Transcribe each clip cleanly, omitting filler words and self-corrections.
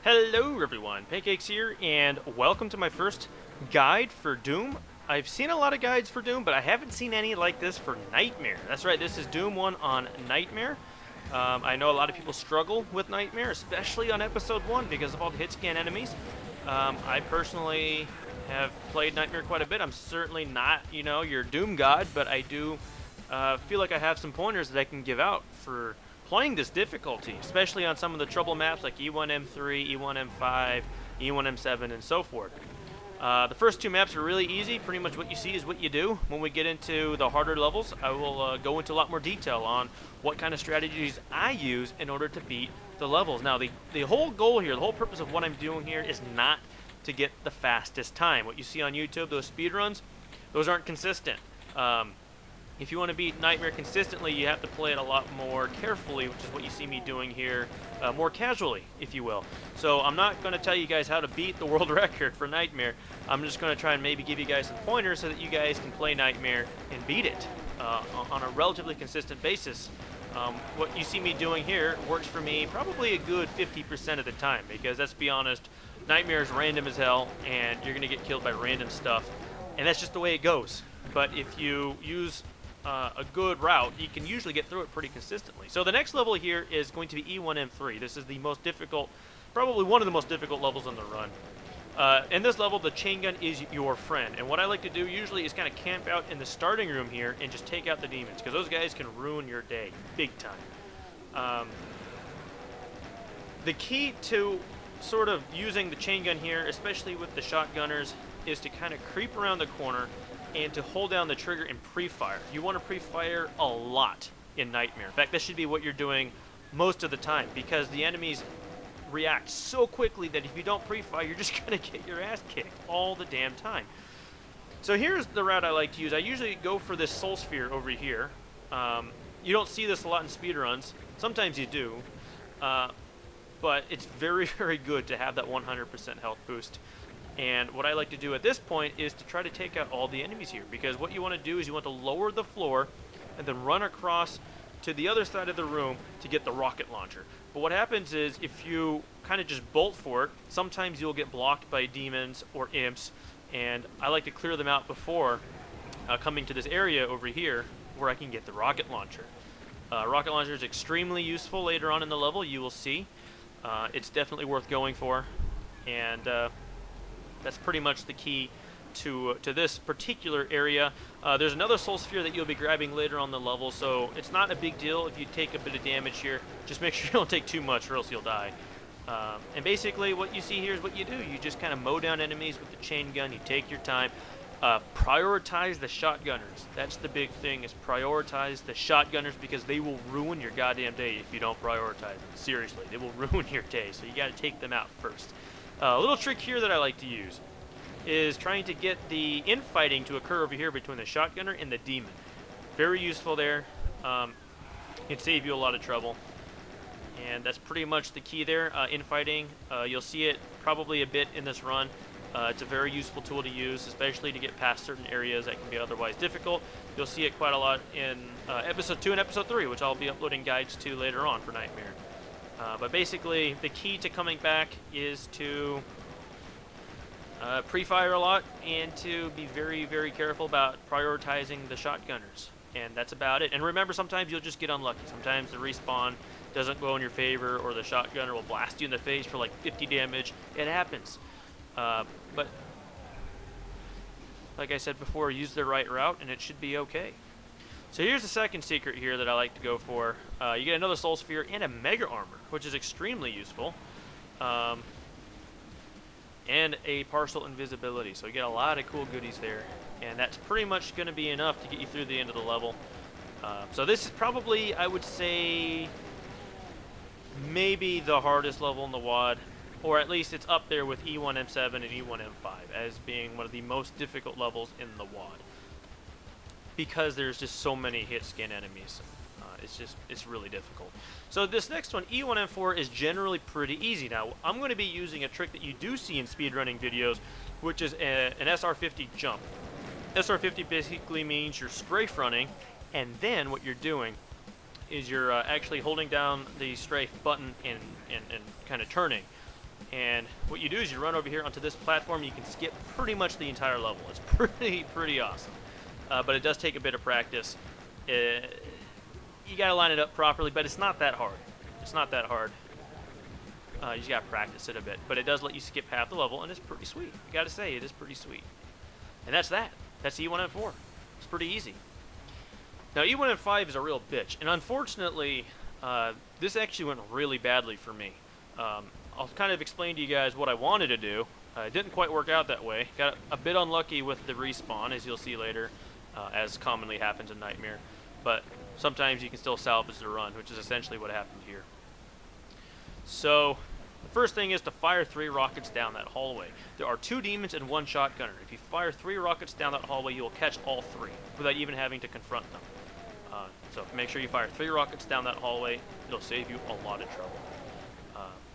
Hello everyone, Pancakes here, and welcome to my first guide for Doom. I've seen a lot of guides for Doom, but I haven't seen any like this for Nightmare. That's right, this is Doom 1 on Nightmare. I know a lot of people struggle with Nightmare, especially on Episode 1 because of all the hit scan enemies. I personally have played Nightmare quite a bit. I'm certainly not, your Doom god, but I do feel like I have some pointers that I can give out for playing this difficulty, especially on some of the trouble maps like E1M3, E1M5, E1M7, and so forth. The first two maps are really easy. Pretty much what you see is what you do. When we get into the harder levels, I will go into a lot more detail on what kind of strategies I use in order to beat the levels. Now, the whole goal here, the whole purpose of what I'm doing here is not to get the fastest time. What you see on YouTube, those speed runs, those aren't consistent. If you want to beat Nightmare consistently, you have to play it a lot more carefully, which is what you see me doing here, more casually, if you will. So I'm not going to tell you guys how to beat the world record for Nightmare. I'm just going to try and maybe give you guys some pointers so that you guys can play Nightmare and beat it on a relatively consistent basis. What you see me doing here works for me probably a good 50% of the time, because let's be honest, Nightmare is random as hell, and you're going to get killed by random stuff, and that's just the way it goes. But if you use a good route, you can usually get through it pretty consistently. So the next level here is going to be E1M3. This is the most difficult, probably one of the most difficult levels on the run. In this level, the chain gun is your friend, and what I like to do usually is kind of camp out in the starting room here and just take out the demons, because those guys can ruin your day big time. The key to sort of using the chain gun here, especially with the shotgunners, is to kind of creep around the corner and to hold down the trigger and pre-fire. You want to pre-fire a lot in Nightmare. In fact, this should be what you're doing most of the time, because the enemies react so quickly that if you don't pre-fire, you're just going to get your ass kicked all the damn time. So here's the route I like to use. I usually go for this soul sphere over here. You don't see this a lot in speedruns. Sometimes you do. But it's very, very good to have that 100% health boost. And what I like to do at this point is to try to take out all the enemies here, because what you want to do is you want to lower the floor and then run across to the other side of the room to get the rocket launcher. But what happens is if you kind of just bolt for it, sometimes you'll get blocked by demons or imps, and I like to clear them out before coming to this area over here where I can get the rocket launcher. Rocket launcher is extremely useful later on in the level, you will see. It's definitely worth going for, and that's pretty much the key to this particular area. There's another soul sphere that you'll be grabbing later on the level, so it's not a big deal if you take a bit of damage here. Just make sure you don't take too much or else you'll die. And basically what you see here is what you do. You just kind of mow down enemies with the chain gun. You take your time. Prioritize the shotgunners. That's the big thing, is prioritize the shotgunners, because they will ruin your goddamn day if you don't prioritize them. Seriously, they will ruin your day, so you got to take them out first. A little trick here that I like to use is trying to get the infighting to occur over here between the shotgunner and the demon. Very useful there. It can save you a lot of trouble. And that's pretty much the key there, infighting. You'll see it probably a bit in this run. It's a very useful tool to use, especially to get past certain areas that can be otherwise difficult. You'll see it quite a lot in Episode 2 and Episode 3, which I'll be uploading guides to later on for Nightmare. But basically, the key to coming back is to pre-fire a lot and to be very, very careful about prioritizing the shotgunners. And that's about it. And remember, sometimes you'll just get unlucky. Sometimes the respawn doesn't go in your favor, or the shotgunner will blast you in the face for like 50 damage. It happens. But like I said before, use the right route and it should be okay. So here's the second secret here that I like to go for. You get another soul sphere and a mega armor, which is extremely useful. And a partial invisibility. So you get a lot of cool goodies there. And that's pretty much going to be enough to get you through the end of the level. So this is probably, I would say, maybe the hardest level in the WoD. Or at least it's up there with E1M7 and E1M5 as being one of the most difficult levels in the WoD, because there's just so many hit scan enemies. It's really difficult. So this next one, E1M4, is generally pretty easy. Now, I'm going to be using a trick that you do see in speedrunning videos, which is an SR50 jump. SR50 basically means you're strafe running, and then what you're doing is you're actually holding down the strafe button and kind of turning. And what you do is you run over here onto this platform. You can skip pretty much the entire level. It's pretty awesome. But it does take a bit of practice. You got to line it up properly, but it's not that hard. It's not that hard. You just got to practice it a bit. But it does let you skip half the level, and it's pretty sweet. You got to say, it is pretty sweet. And that's that. That's E1M4. It's pretty easy. Now, E1M5 is a real bitch. And unfortunately, this actually went really badly for me. I'll kind of explain to you guys what I wanted to do. It didn't quite work out that way. Got a bit unlucky with the respawn, as you'll see later, as commonly happens in Nightmare. But sometimes you can still salvage the run, which is essentially what happened here. So, the first thing is to fire 3 rockets down that hallway. There are 2 demons and 1 shotgunner. If you fire 3 rockets down that hallway, you will catch all 3 without even having to confront them. So make sure you fire 3 rockets down that hallway. It'll save you a lot of trouble.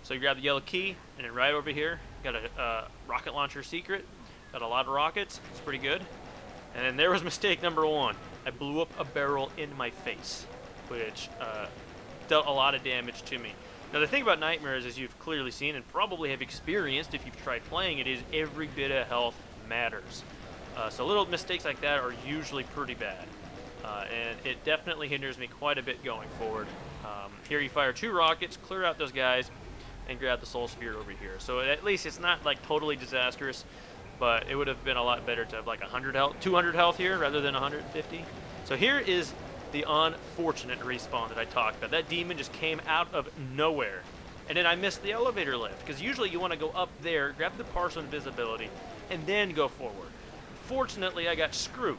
So you grab the yellow key, and then right over here, got a rocket launcher secret. Got a lot of rockets. It's pretty good. And then there was mistake number 1. I blew up a barrel in my face, which dealt a lot of damage to me. Now the thing about Nightmares, as you've clearly seen and probably have experienced if you've tried playing it, is every bit of health matters. So little mistakes like that are usually pretty bad. And it definitely hinders me quite a bit going forward. Here you fire 2 rockets, clear out those guys, and grab the soul sphere over here. So at least it's not like totally disastrous, but it would have been a lot better to have like 100 health, 200 health here rather than 150. So here is the unfortunate respawn that I talked about. That demon just came out of nowhere. And then I missed the elevator lift, because usually you want to go up there, grab the partial invisibility, and then go forward. Fortunately, I got screwed.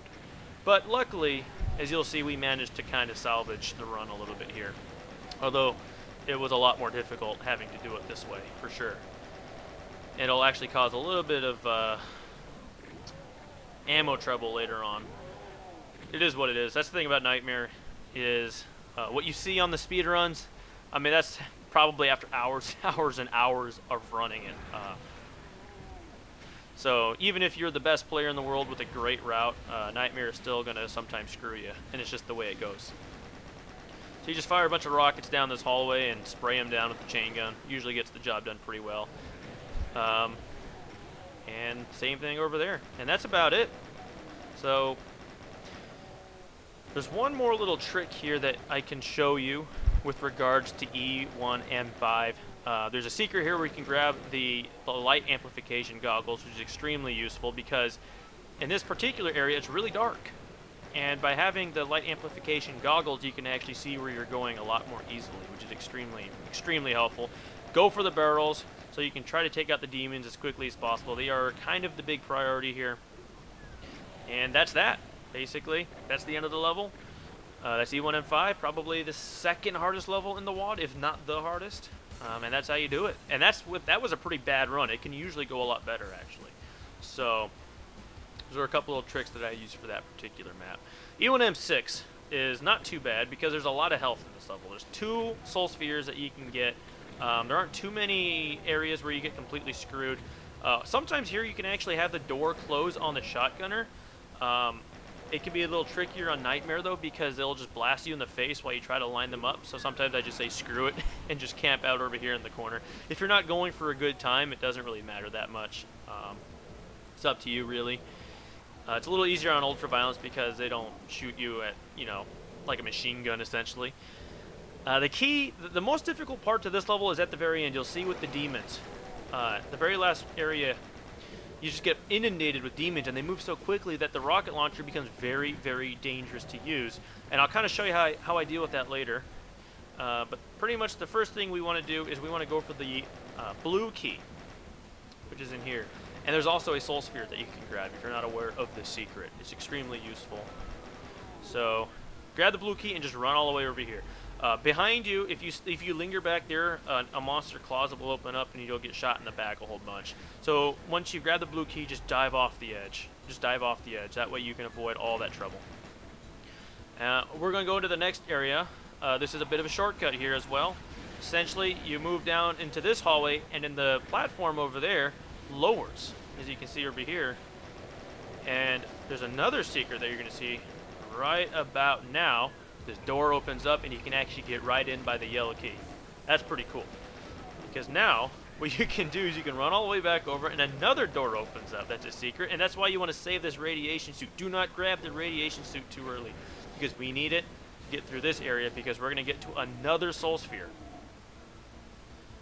But luckily, as you'll see, we managed to kind of salvage the run a little bit here. Although, it was a lot more difficult having to do it this way, for sure. It'll actually cause a little bit of ammo trouble later on. It is what it is. That's the thing about Nightmare, is what you see on the speedruns. I mean, that's probably after hours and hours of running it. So even if you're the best player in the world with a great route, Nightmare is still going to sometimes screw you, and it's just the way it goes. So you just fire a bunch of rockets down this hallway and spray them down with the chain gun. Usually gets the job done pretty well. And same thing over there. And that's about it. So there's one more little trick here that I can show you with regards to E1M5. There's a secret here where you can grab the light amplification goggles, which is extremely useful because in this particular area it's really dark. And by having the light amplification goggles, you can actually see where you're going a lot more easily, which is extremely helpful. Go for the barrels so you can try to take out the demons as quickly as possible. They are kind of the big priority here. And that's that, basically. That's the end of the level. That's E1M5, probably the second hardest level in the WAD, if not the hardest. And that's how you do it. And that was a pretty bad run. It can usually go a lot better, actually. So those are a couple of tricks that I use for that particular map. E1M6 is not too bad because there's a lot of health in this level. There's 2 soul spheres that you can get. There aren't too many areas where you get completely screwed. Sometimes here you can actually have the door close on the shotgunner. It can be a little trickier on Nightmare though, because they'll just blast you in the face while you try to line them up. So sometimes I just say screw it and just camp out over here in the corner. If you're not going for a good time, it doesn't really matter that much. It's up to you really. It's a little easier on Ultraviolence because they don't shoot you at, like a machine gun essentially. The most difficult part to this level is at the very end. You'll see with the demons. The very last area, you just get inundated with demons, and they move so quickly that the rocket launcher becomes very, very dangerous to use. And I'll kind of show you how I deal with that later. But pretty much the first thing we want to do is we want to go for the blue key, which is in here. And there's also a soul sphere that you can grab if you're not aware of this secret. It's extremely useful. So grab the blue key and just run all the way over here. Behind you, if you linger back there, a monster closet will open up and you'll get shot in the back a whole bunch. So once you grab the blue key, just dive off the edge. Just dive off the edge. That way you can avoid all that trouble. We're going to go into the next area. This is a bit of a shortcut here as well. Essentially, you move down into this hallway, and then the platform over there lowers, as you can see over here. And there's another secret that you're going to see right about now. This door opens up and you can actually get right in by the yellow key. That's pretty cool, because now what you can do is you can run all the way back over, and another door opens up. That's a secret, and that's why you want to save this radiation suit. Do not grab the radiation suit too early, because we need it to get through this area, because we're going to get to another soul sphere.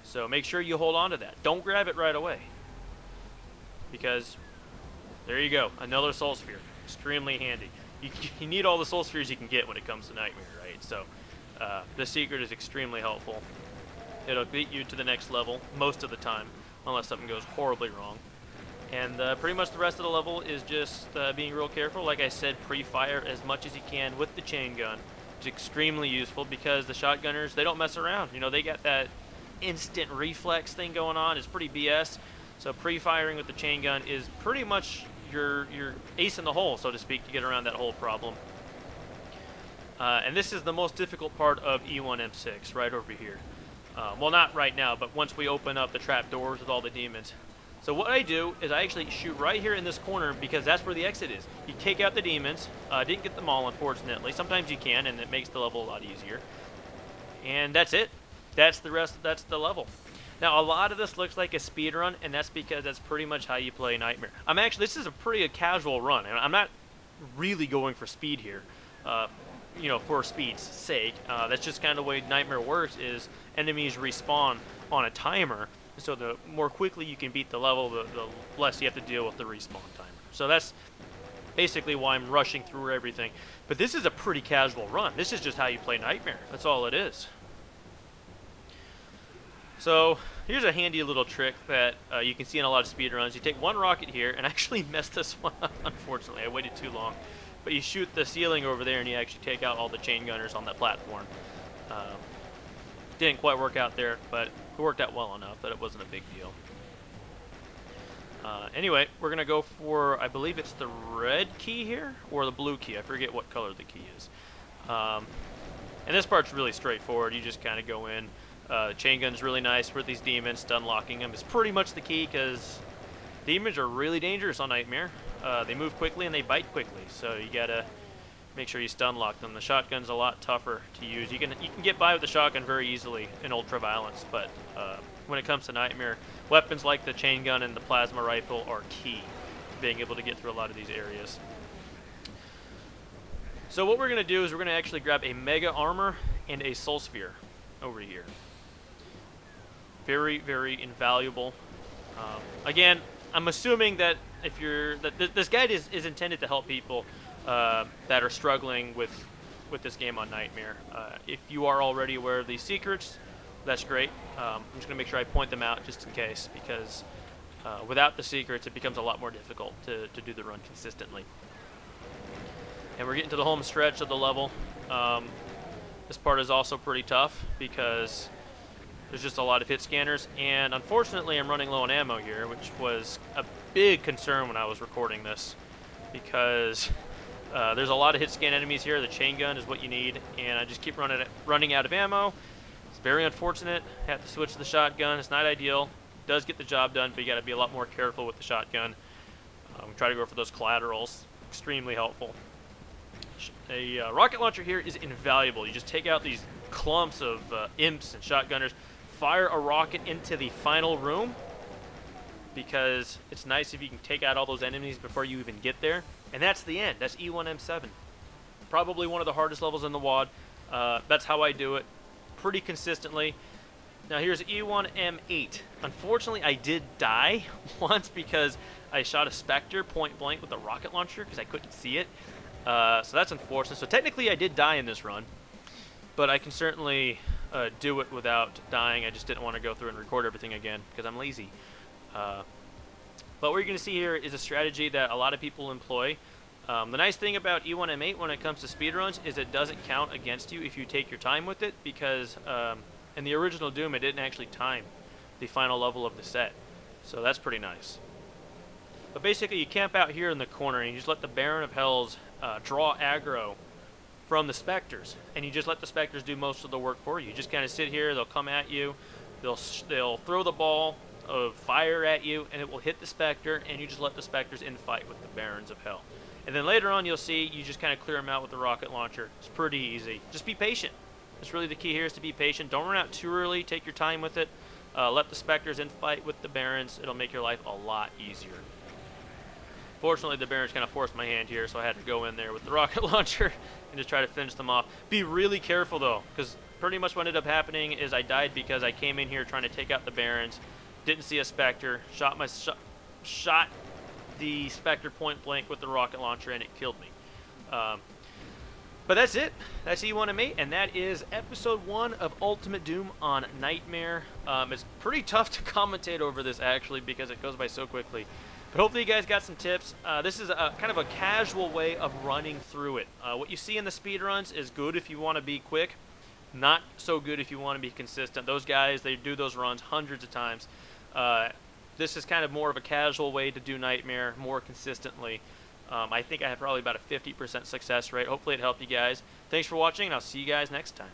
So make sure you hold on to that. Don't grab it right away, because there you go, another soul sphere. Extremely handy. You need all the soul spheres you can get when it comes to Nightmare, right? So the secret is extremely helpful. It'll beat you to the next level most of the time, unless something goes horribly wrong. And pretty much the rest of the level is just being real careful. Like I said, pre-fire as much as you can with the chain gun. It's extremely useful because the shotgunners, they don't mess around. You know, they got that instant reflex thing going on. It's pretty BS. So pre-firing with the chain gun is pretty much your ace in the hole, so to speak, to get around that whole problem. And this is the most difficult part of E1M6, right over here. Well, not right now, but once we open up the trap doors with all the demons. So what I do is I actually shoot right here in this corner, because that's where the exit is. You take out the demons. Didn't get them all, unfortunately. Sometimes you can, and it makes the level a lot easier. And that's it. That's the rest. That's the level. Now, a lot of this looks like a speed run, and that's because that's pretty much how you play Nightmare. This is a pretty casual run, and I'm not really going for speed here, you know, for speed's sake. That's just kind of the way Nightmare works, is enemies respawn on a timer, so the more quickly you can beat the level, the less you have to deal with the respawn timer. So that's basically why I'm rushing through everything. But this is a pretty casual run. This is just how you play Nightmare. That's all it is. So here's a handy little trick that you can see in a lot of speedruns. You take one rocket here, and I actually messed this one up, unfortunately. I waited too long. But you shoot the ceiling over there, and you actually take out all the chain gunners on that platform. Didn't quite work out there, but it worked out well enough that it wasn't a big deal. Anyway, we're going to go for, I believe it's the red key here, or the blue key. I forget what color the key is. And this part's really straightforward. You just kind of go in. The chain gun's really nice for these demons. Stun locking them is pretty much the key, because demons are really dangerous on Nightmare. They move quickly and they bite quickly, so you gotta make sure you stun lock them. The shotgun's a lot tougher to use. You can get by with the shotgun very easily in Ultraviolence, but when it comes to Nightmare, weapons like the chain gun and the plasma rifle are key to being able to get through a lot of these areas. So what we're gonna do is we're gonna actually grab a Mega Armor and a Soul Sphere over here. Very, very invaluable. Again, I'm assuming that this guide is intended to help people that are struggling with this game on Nightmare. If you are already aware of these secrets, that's great. I'm just going to make sure I point them out just in case, because without the secrets, it becomes a lot more difficult to do the run consistently. And we're getting to the home stretch of the level. This part is also pretty tough, because there's just a lot of hit scanners, and unfortunately I'm running low on ammo here, which was a big concern when I was recording this, because there's a lot of hit scan enemies here. The chain gun is what you need, and I just keep running out of ammo. It's very unfortunate. I have to switch to the shotgun. It's not ideal. It does get the job done, but you got to be a lot more careful with the shotgun. Try to go for those collaterals. Extremely helpful. A rocket launcher here is invaluable. You just take out these clumps of imps and shotgunners, fire a rocket into the final room, because it's nice if you can take out all those enemies before you even get there. And that's the end. That's E1M7. Probably one of the hardest levels in the WoD. That's how I do it, pretty consistently. Now here's E1M8. Unfortunately, I did die once because I shot a Spectre point blank with a rocket launcher because I couldn't see it. So that's unfortunate. So technically I did die in this run, but I can certainly do it without dying. I just didn't want to go through and record everything again because I'm lazy. But what you're going to see here is a strategy that a lot of people employ. The nice thing about E1M8 when it comes to speedruns is it doesn't count against you if you take your time with it, because in the original Doom it didn't actually time the final level of the set. So that's pretty nice. But basically you camp out here in the corner and you just let the Baron of Hells draw aggro from the Spectres, and you just let the Spectres do most of the work for you. You just kind of sit here, they'll come at you, they'll throw the ball of fire at you, and it will hit the Spectre, and you just let the Spectres infight with the Barons of Hell. And then later on you'll see you just kind of clear them out with the rocket launcher. It's pretty easy. Just be patient. That's really the key here, is to be patient. Don't run out too early. Take your time with it. let the Spectres in fight with the Barons. It'll make your life a lot easier. Fortunately, the Barons kind of forced my hand here, so I had to go in there with the rocket launcher and just try to finish them off. Be really careful, though, because pretty much what ended up happening is I died because I came in here trying to take out the Barons, didn't see a Spectre, shot the Spectre point blank with the rocket launcher, and it killed me. But that's it. That's E1M8, and that is episode 1 of Ultimate Doom on Nightmare. It's pretty tough to commentate over this, actually, because it goes by so quickly. But hopefully you guys got some tips. This is a kind of a casual way of running through it. What you see in the speedruns is good if you want to be quick. Not so good if you want to be consistent. Those guys, they do those runs hundreds of times. This is kind of more of a casual way to do Nightmare more consistently. I think I have probably about a 50% success rate. Hopefully it helped you guys. Thanks for watching, and I'll see you guys next time.